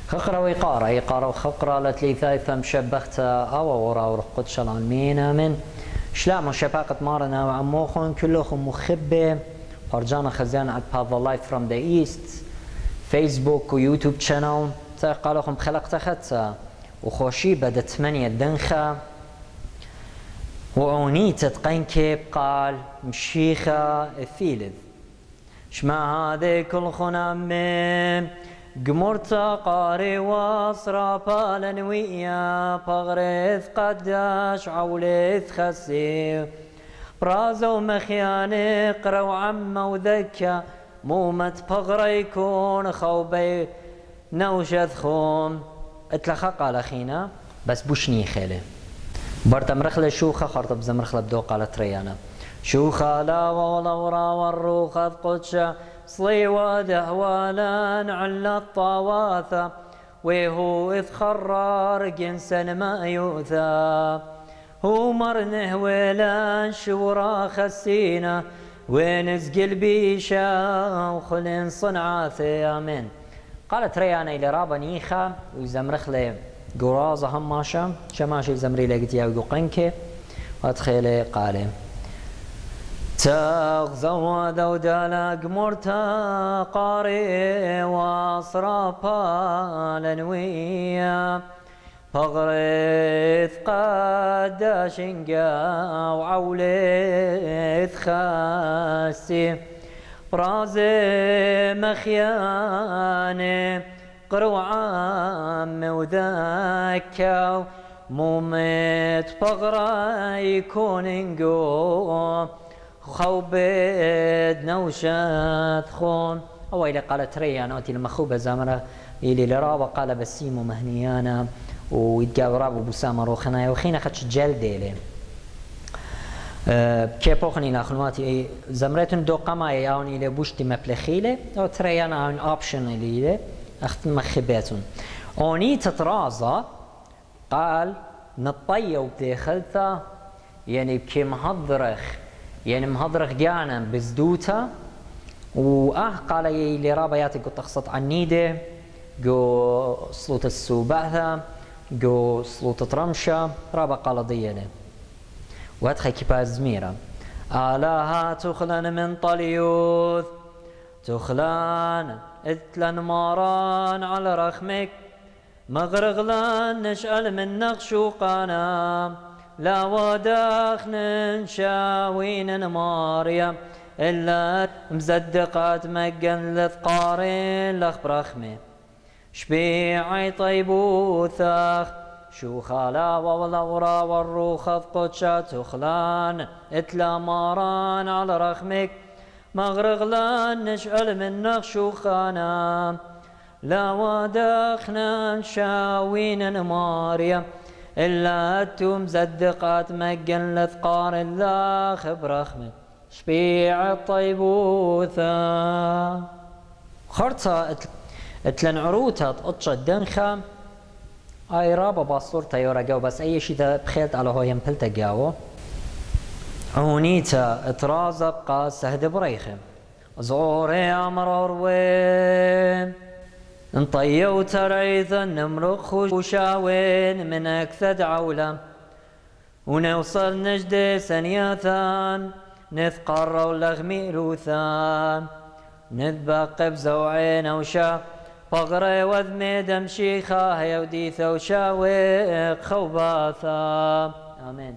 خقرة ويقارة وخقرة لتلي ثالثة مشبخت أو ورا ورقد شلان مينا من شلام شباقة مارنا وعموخن كلهم مخبة فرجانا خزيان at Path the Life from the East فيسبوك ويوتيوب channel قالوهم خلق تخت وخوشي بدأ 8 دنخة وعونيت تقنكب قال مشيخة الثيلث شما هذا كل خنام قمرت قاري وصرا بالنوية بغرث قداش عولث خسي برازو مخياني قرو عم وذكى مومت بغري يكون خوبي نوشذ خوم اتلخا قال اخينا بس بوشني خيله برت مرخله شوخه خرطب زمرخله بدو قالت ريانا شوخه لا ولا ورا والروخ قدشه صلي ودهوالا على الطواثة وهو إذ خرار جنسا ما يؤثى هو مرنه ولا شورا خسينا ونز قلبي شا وخلين صنعاثي آمين قالت ريانا إلى رابا نيخا وزمرخ لي قرازة هماشا شماشي زمري لقيتيا وقنكي وادخلي قالي تغزو ذو دلق مرتا قاري وصرافا لنوية فغرث قداش انقا وعولث خاسي برازي مخياني قرو عام وذاكا مومت فغرا يكون انقو خوبد نوشات خون أو إلى قالت ريان أوتي المخوبة زامرة إلي لرابة قال بسيم مهنيانا ويتقاو رابو بسامة روخنا وخينا خدش جلدي لي كيبوخني ناخنواتي زمرتن دو قماي ياوني إلي بوشتي مبلخيلي أو تريان عن أوبشن إلي أخت مخباتون أوني تترازى قال نطيو بتيخلتا يعني بكي مهضرخ يعني مهضرخ جانا بزدوتا قال لي رابياتي قلت تخصت عنيدة جو صلوت السوباثة جو صلوت رمشة رابا قال ضيالي وادخل كيبا زميرة آلاها تخلن من طليوث تخلان اتلن ماران على رخمك مغرغلان نشأل من نغشوقانا لا وداخن شاوين ماريا إلا مزدقات مجن لثقارين لخ برخمي شبيعي طيبوثاخ شو خالا والورا والروخ قدشة تخلان اتلا ماران على رخمك مغرغلان نشأل من نغشوخانا لا وداخن شاوين ماريا إلا أتم زدقات مجن لثقار الله خبرخمه شبيع الطيبوثة خرطة اتلن عروتها تقطش الدنخة اي رابا باصورتا يورقاو بس اي شي بخيلت على هو ينبلتا قاو عونيتا اترازق قاس سهد بريخم زوري امرور وين انطيو تريثا نمرخ وشاوين من اكثد عولا ونوصل نجدي سنياثان نثقر ولغمي روثان نذبق بزوعين وشا فغري وذمي دمشي خاهي وديثة وشاويق خوباثا آمين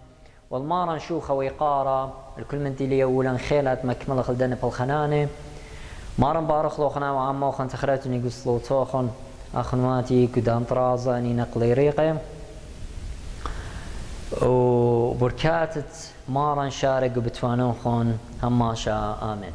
والمارا نشوخة ويقارة الكل من تيلي أولا خيلات مكملة خلدنا بالخنانة مارا بارخ لوخنا وعما وخن تخراتني قصلو توخن أخنواتي قدام طرازة أني نقلي ريقي وبركاتت مارا نشارك بتوانوخن هماشا آمين